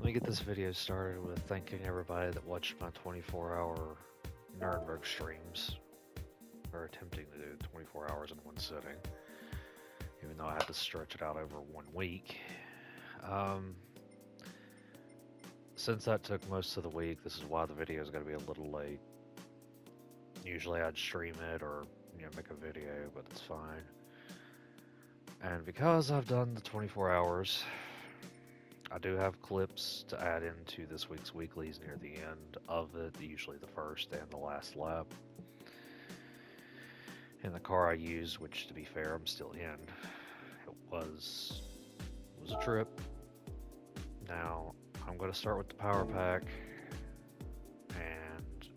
me get this video started with thanking everybody that watched my 24-hour Nuremberg streams, or attempting to do 24 hours in one sitting, even though I had to stretch it out over 1 week. Um, since that took most of the week, this is why the video is going to be a little late. Usually I'd stream it or make a video, but it's fine. And because I've done the 24 hours, I do have clips to add into this week's weeklies near the end of it, usually the first and the last lap. In the car I use, which to be fair, I'm still in. It was a trip. Now, I'm going to start with the power pack, and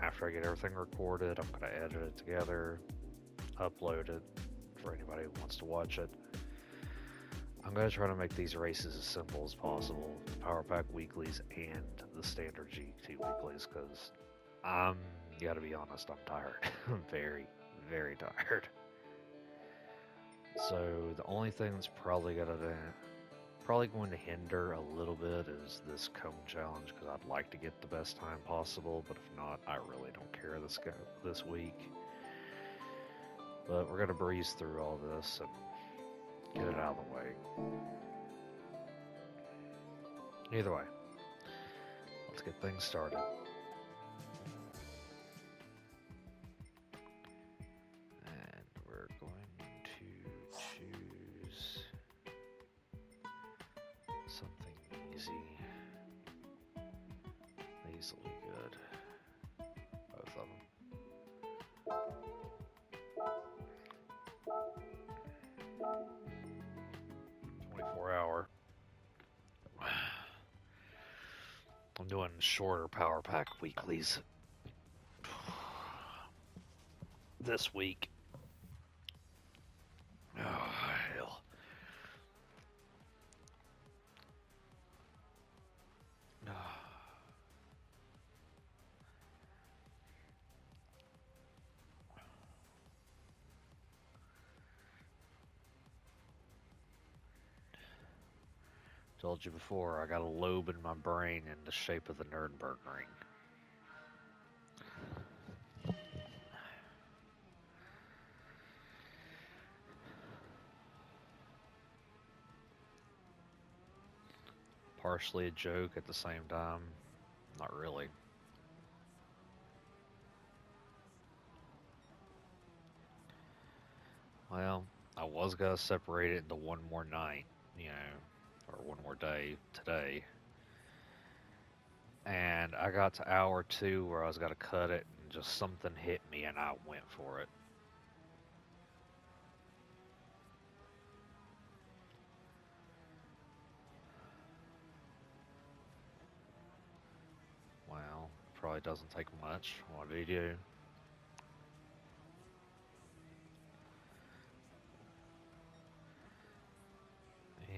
after I get everything recorded, I'm going to edit it together, upload it for anybody who wants to watch it. I'm going to try to make these races as simple as possible, the Power Pack weeklies and the standard GT weeklies, because I'm, gotta be honest, I'm tired. I'm very, very tired. So the only thing that's probably going to hinder a little bit is this cone challenge, because I'd like to get the best time possible, but if not, I really don't care this week. But we're going to breeze through all this and get it out of the way. Either way, let's get things started. And we're going to choose something easy. These will be good. Both of them. 24-hour. I'm doing shorter power pack weeklies this week. Oh, hell. Told you before, I got a lobe in my brain in the shape of the Nuremberg ring. Partially a joke at the same time. Not really. Well, I was gonna separate it into one more night, or one more day today. And I got to hour 2 where I was gonna cut it, and just something hit me and I went for it. Well, probably doesn't take much. What do you do?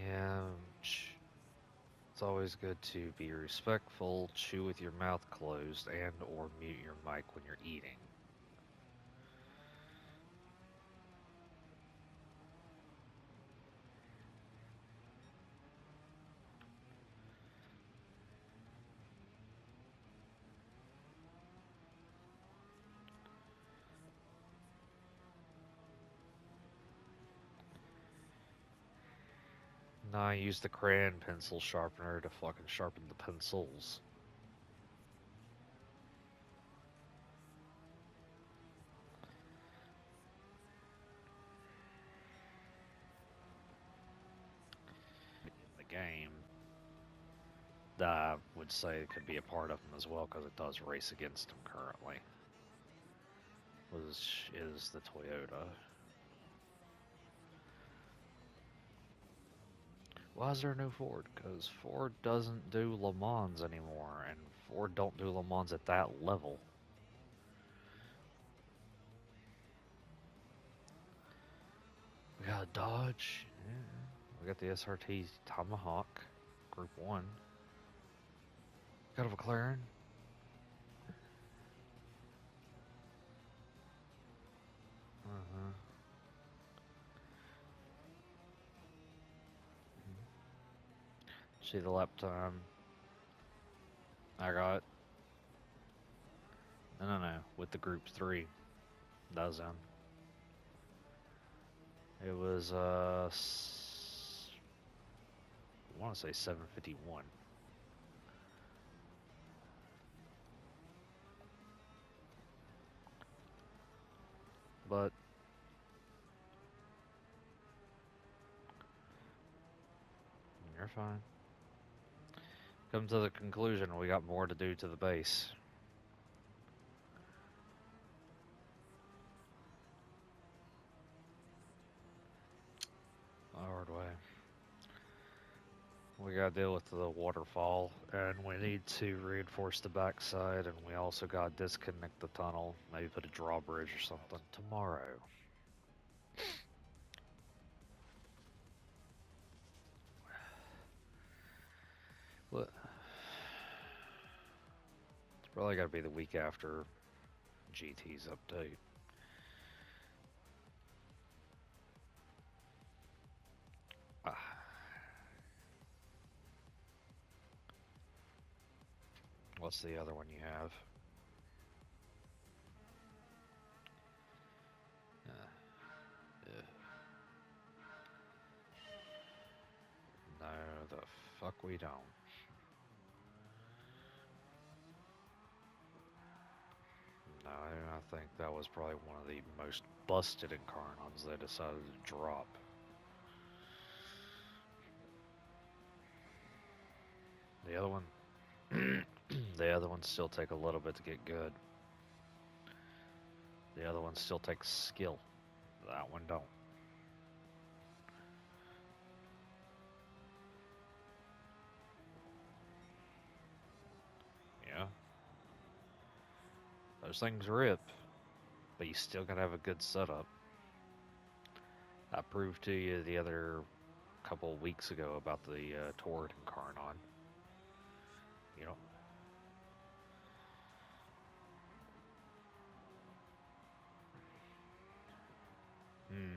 Yeah, it's always good to be respectful, chew with your mouth closed, and or mute your mic when you're eating. Now I use the crayon pencil sharpener to fucking sharpen the pencils. In the game, that I would say could be a part of them as well, because it does race against them currently, which is the Toyota. Why is there no Ford? Because Ford doesn't do Le Mans anymore, and Ford don't do Le Mans at that level. We got a Dodge. Yeah. We got the SRT Tomahawk, Group 1. Got a McLaren. See the lap time. I got no with the group 3 dozen. It was I want to say 751. But you're fine. Come to the conclusion we got more to do to the base. The hard way. We gotta deal with the waterfall, and we need to reinforce the backside, and we also gotta disconnect the tunnel. Maybe put a drawbridge or something tomorrow. What? It's probably gotta be the week after GT's update. Ah. What's the other one you have? Yeah. No, the fuck we don't. No, I think that was probably one of the most busted Incarnons they decided to drop. The other one, the other ones still take a little bit to get good. The other one still takes skill. That one don't. Yeah. Those things rip, but you still gotta have a good setup. I proved to you the other couple of weeks ago about the Taured Incarnon. You know. Hmm.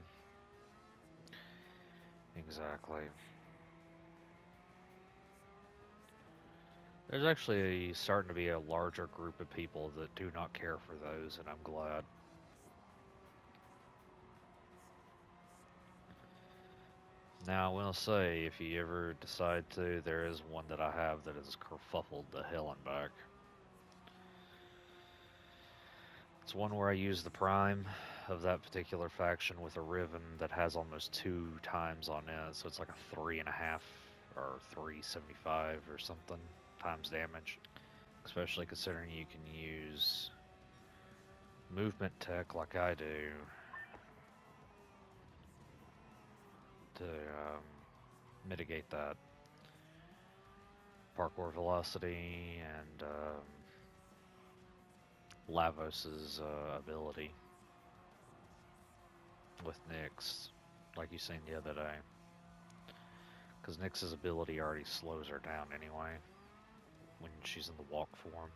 Exactly. There's actually starting to be a larger group of people that do not care for those, and I'm glad. Now, I will say, if you ever decide to, there is one that I have that has kerfuffled the hell and back. It's one where I use the prime of that particular faction with a Riven that has almost 2 times on it, so it's like a 3.5 or 375 or something times damage. Especially considering you can use movement tech like I do to mitigate that parkour velocity and Lavos's ability with Nyx, like you seen the other day. Because Nyx's ability already slows her down anyway when she's in the walk form.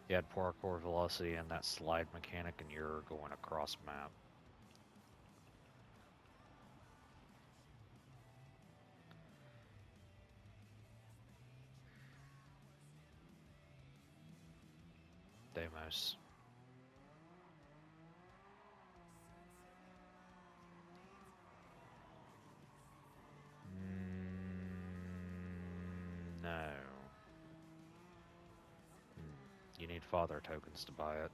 You add parkour velocity and that slide mechanic, and you're going across map. Deimos. No. You need father tokens to buy it.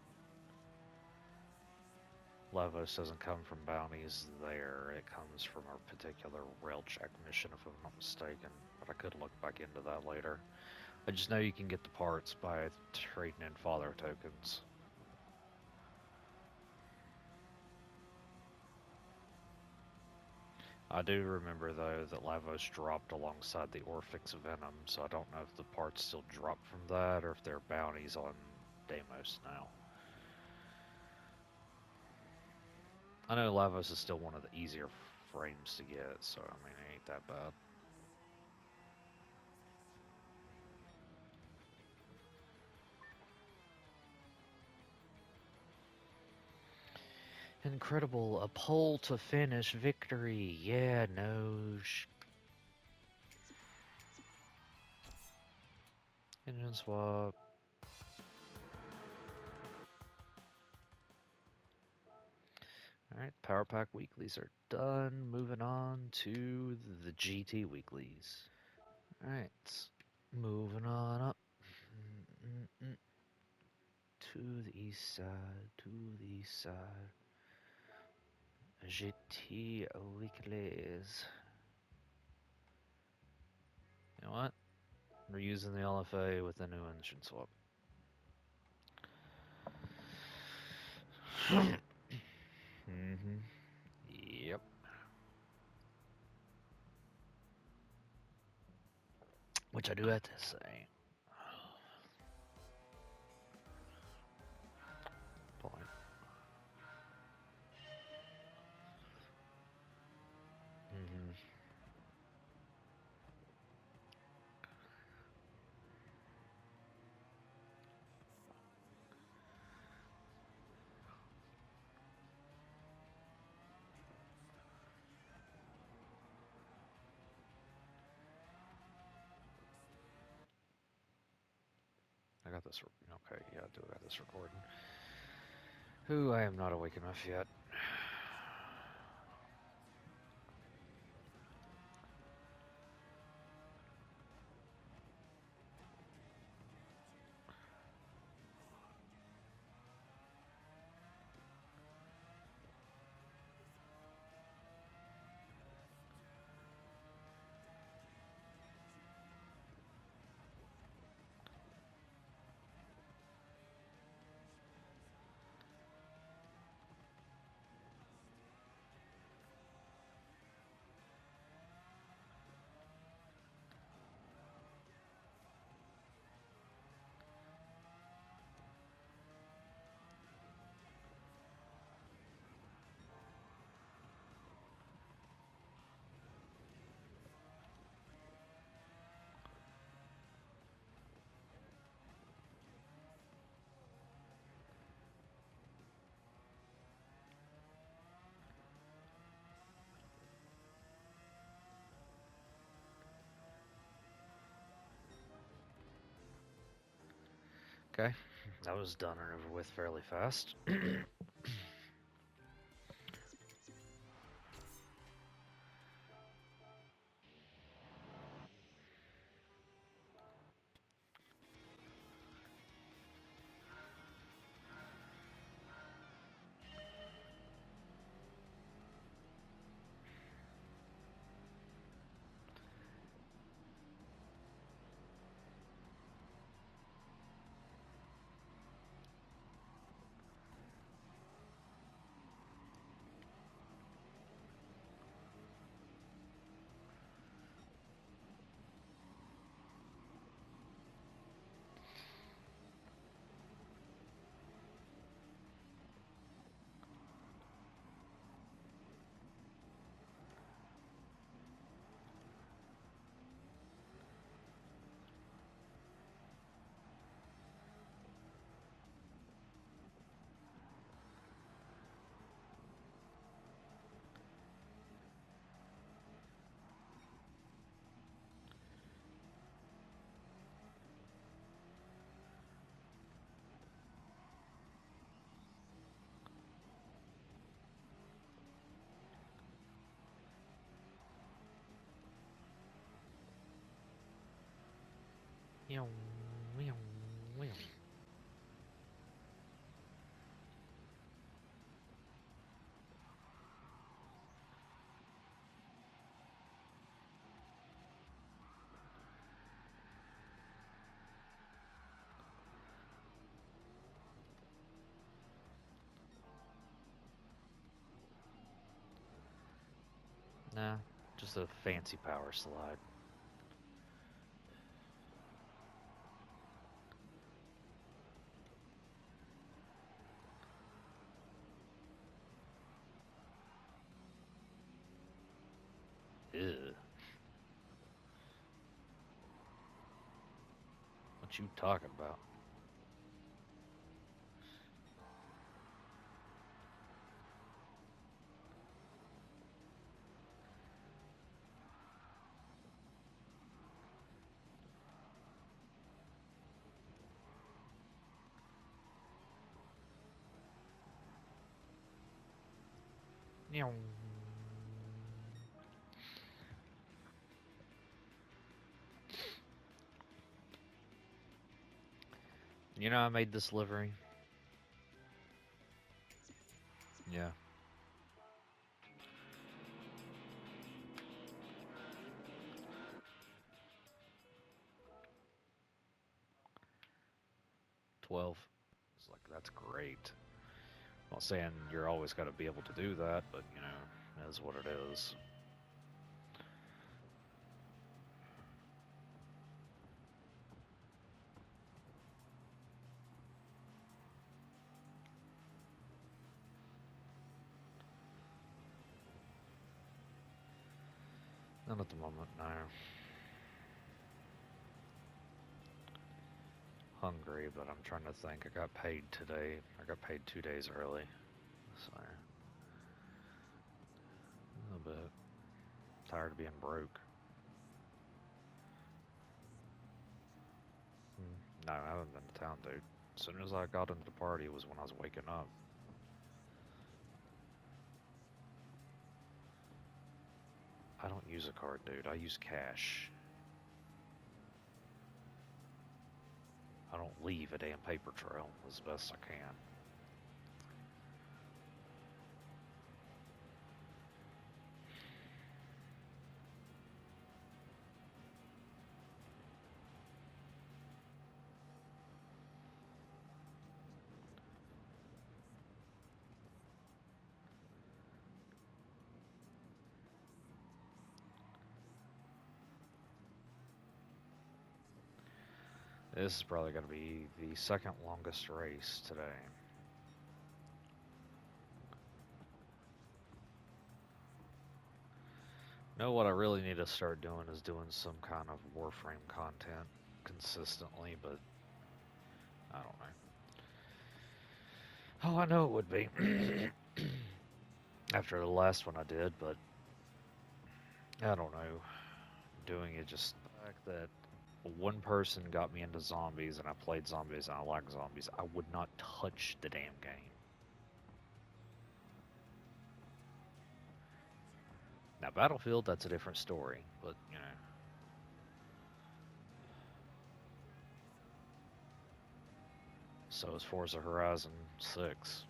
Lavos doesn't come from bounties there. It comes from a particular rail check mission, if I'm not mistaken. But I could look back into that later. I just know you can get the parts by trading in father tokens. I do remember, though, that Lavos dropped alongside the Orphix Venom, so I don't know if the parts still drop from that or if they're bounties on Deimos now. I know Lavos is still one of the easier frames to get, so I mean, it ain't that bad. Incredible, a pole to finish victory. Yeah, no. Engine swap. Alright, Power Pack weeklies are done. Moving on to the GT weeklies. Alright, moving on up. To the east side, to the east side. GT weeklies. You know what? We're using the LFA with a new engine swap. Yep. Which I do have to say. Point. I got this. Okay, yeah, I do got this recording. Who I am not awake enough yet. Okay, that was done and over with fairly fast. Meow, meow, meow. Nah, just a fancy power slide. Ew. What you talking about? You know, I made this livery. Yeah. $12. It's like, that's great. I'm not saying you're always got to be able to do that, but you know, it is what it is. Not at the moment, no. Hungry, but I'm trying to think. I got paid today. I got paid 2 days early. So, a little bit tired of being broke. No, I haven't been to town, dude. As soon as I got into the party was when I was waking up. I don't use a card, dude. I use cash. I don't leave a damn paper trail as best I can. This is probably going to be the second longest race today. Know what I really need to start doing is doing some kind of Warframe content consistently, but I don't know. Oh, I know it would be after the last one I did, but I don't know. Doing it just the fact that one person got me into zombies and I played zombies and I like zombies, I would not touch the damn game. Now, Battlefield, that's a different story, but, you know. So is Forza Horizon 6.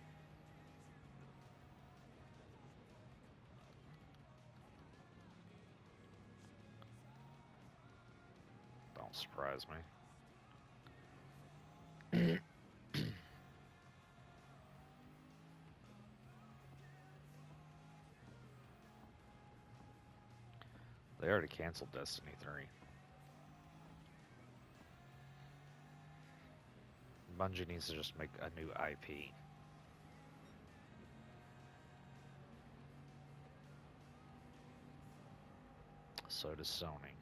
Don't surprise me. They already canceled Destiny 3. Bungie needs to just make a new IP. So does Sony.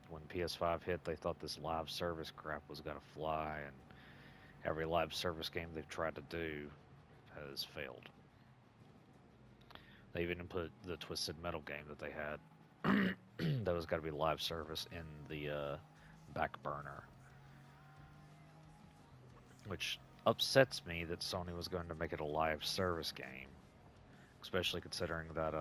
When PS5 hit, they thought this live service crap was going to fly, and every live service game they've tried to do has failed. They even put the Twisted Metal game that they had that was going to be live service in the back burner. Which upsets me that Sony was going to make it a live service game. Especially considering that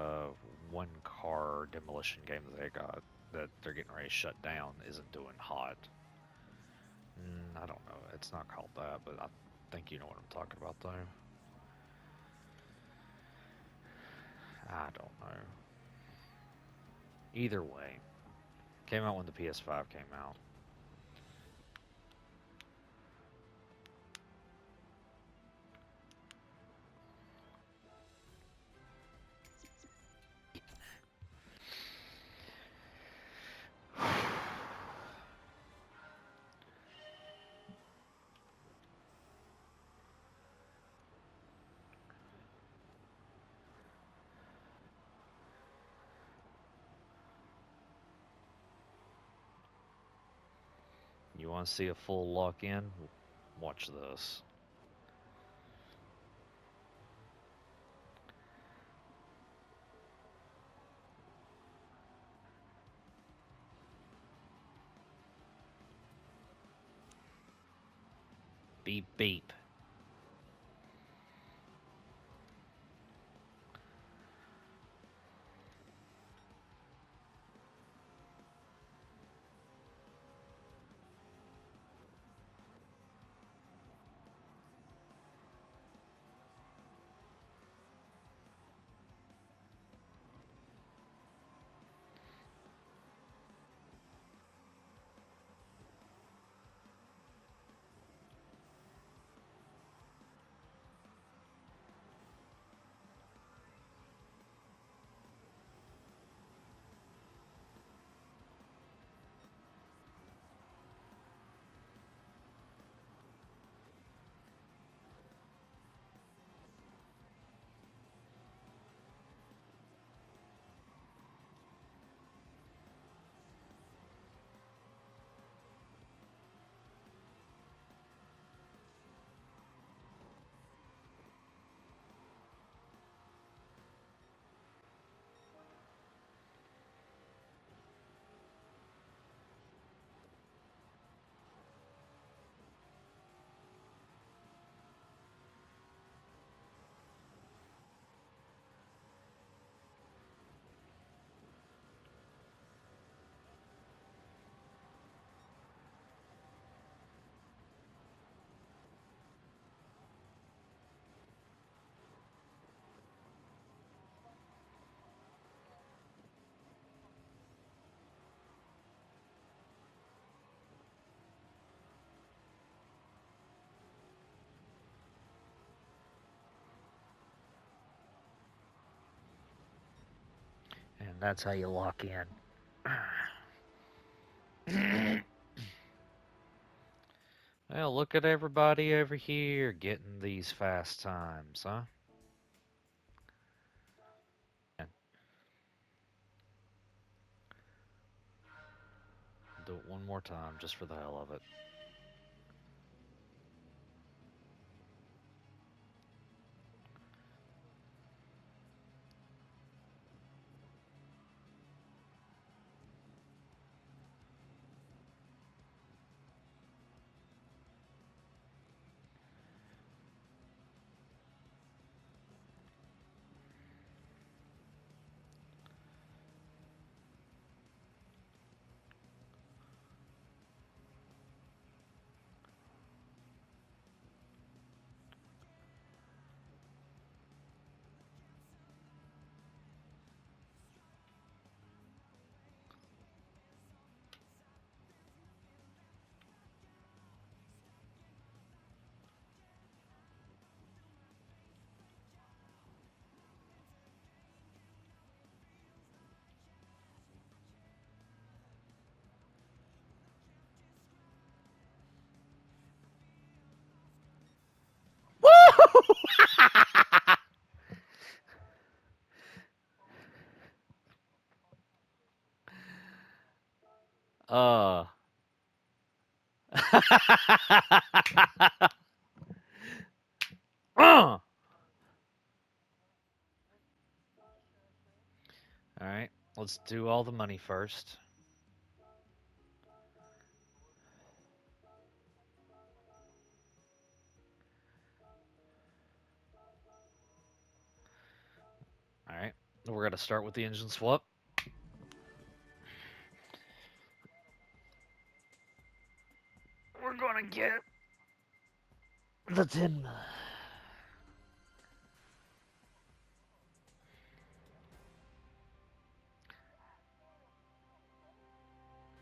one car demolition game that they got that they're getting ready to shut down isn't doing hot. I don't know. It's not called that, but I think you know what I'm talking about, though. I don't know. Either way, came out when the PS5 came out. You want to see a full lock-in? Watch this. Beep beep. that's how you lock in. Well, look at everybody over here getting these fast times, huh? And do it one more time just for the hell of it. uh. All right, let's do all the money first. All right, we're gonna start with the engine swap. We're gonna get the 10.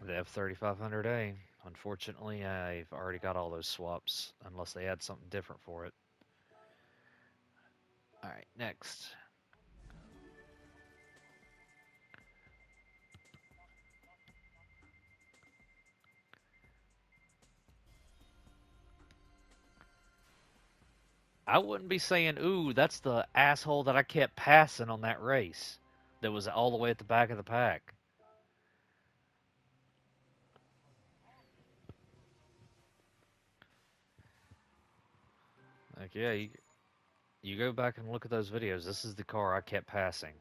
The F3500A. Unfortunately, I've already got all those swaps, unless they add something different for it. All right, next. I wouldn't be saying, ooh, that's the asshole that I kept passing on that race that was all the way at the back of the pack. Like, yeah, you go back and look at those videos. This is the car I kept passing.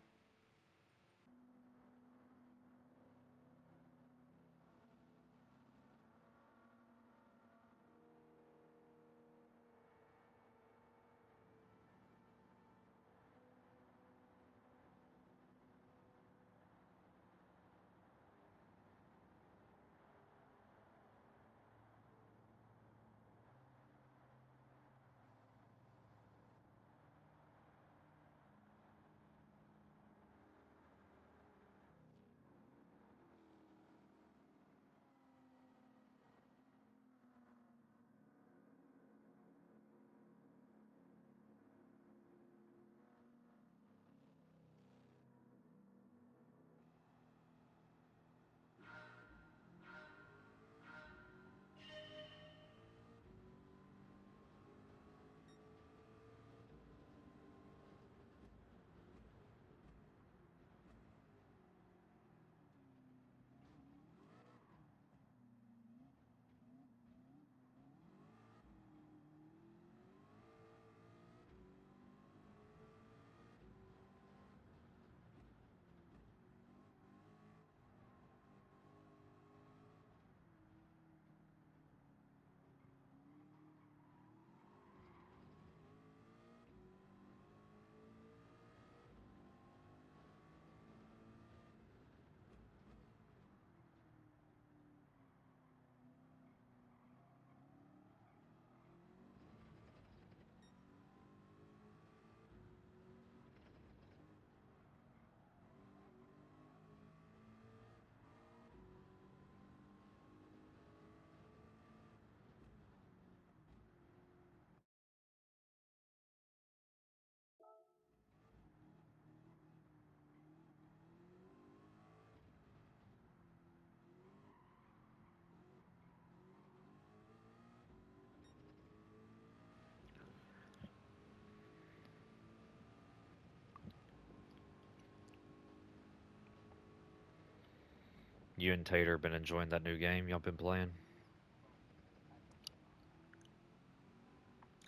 You and Tater been enjoying that new game y'all been playing?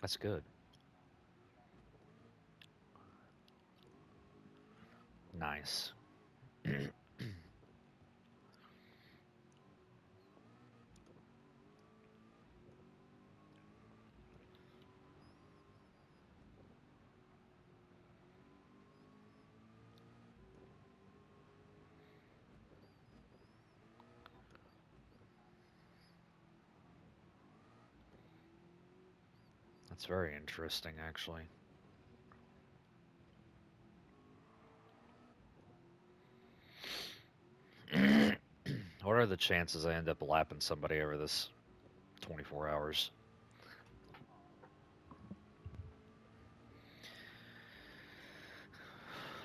That's good. Nice. That's very interesting, actually. What are the chances I end up lapping somebody over this 24 hours?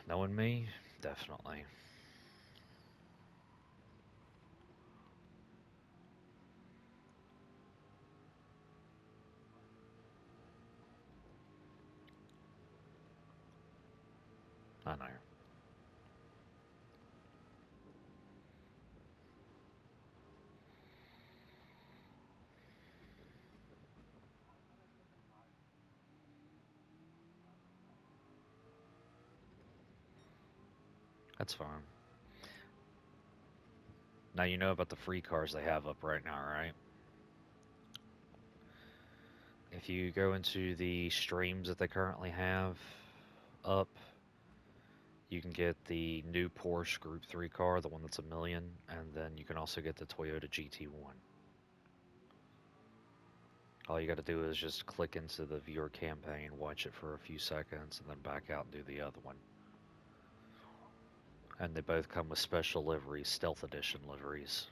Knowing me? Definitely. I know. That's fine. Now you know about the free cars they have up right now, right? If you go into the streams that they currently have up, you can get the new Porsche Group 3 car, the one that's $1 million, and then you can also get the Toyota GT1. All you got to do is just click into the viewer campaign, watch it for a few seconds, and then back out and do the other one. And they both come with special liveries, Stealth Edition liveries.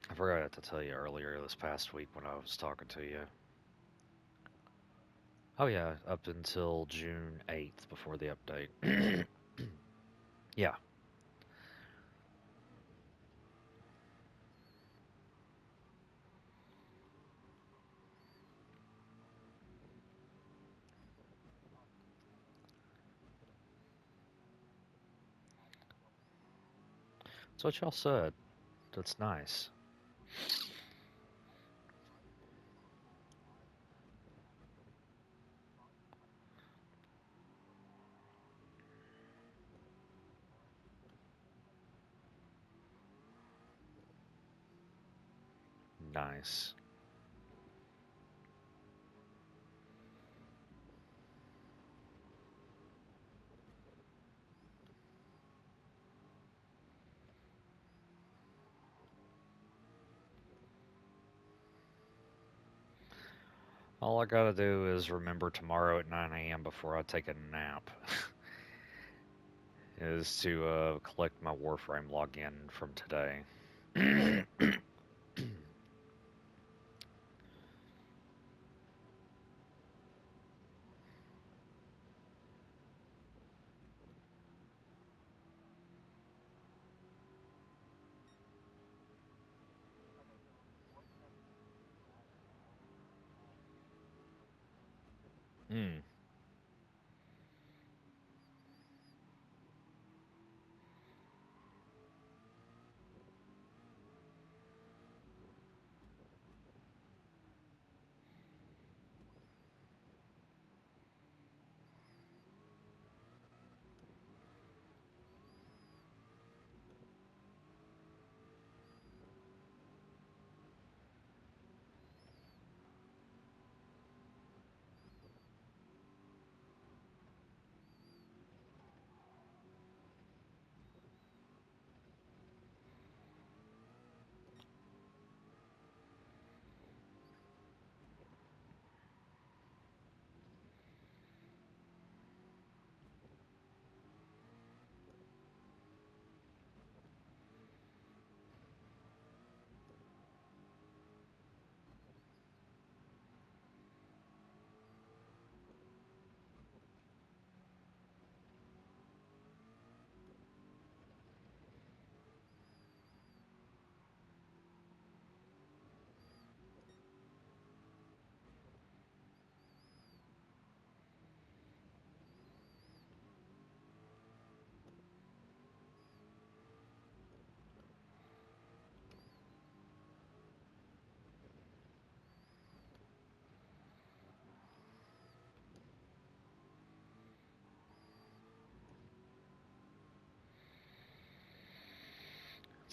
I forgot to tell you earlier this past week when I was talking to you. Oh yeah, up until June 8th before the update. Yeah. That's what y'all said. That's nice. Nice. All I gotta do is remember tomorrow at 9 a.m. before I take a nap is to collect my Warframe login from today. Hmm.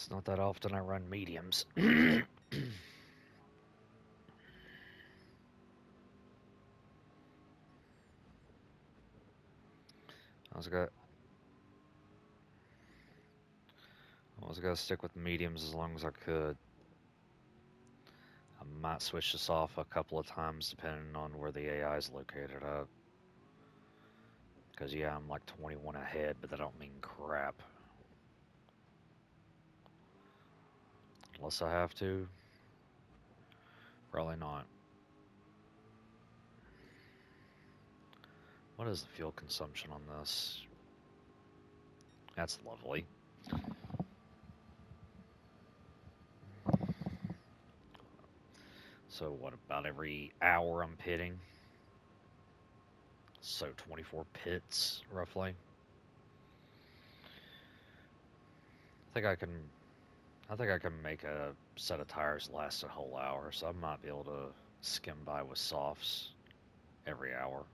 It's not that often I run mediums. I was gonna stick with mediums as long as I could. I might switch this off a couple of times depending on where the AI is located at. Because yeah, I'm like 21 ahead, but that don't mean crap. Unless I have to. Probably not. What is the fuel consumption on this? That's lovely. So what, about every hour I'm pitting? So 24 pits, roughly. I think I can make a set of tires last a whole hour, so I might be able to skim by with softs every hour.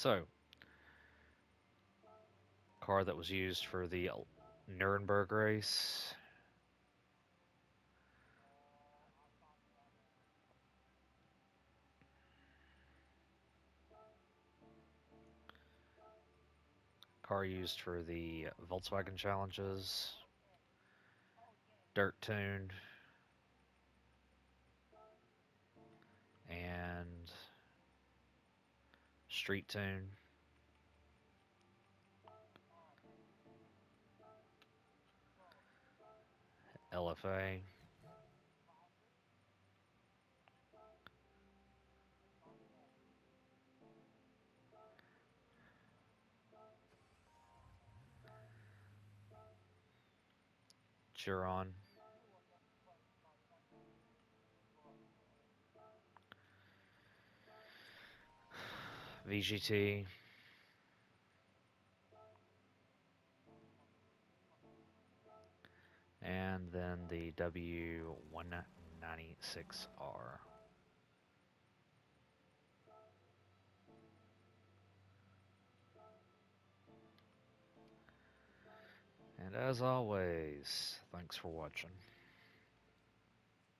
So, car that was used for the Nuremberg race. Car used for the Volkswagen challenges. Dirt tune. And street tune. LFA. Chiron. VGT. And then the W196R. And as always, thanks for watching.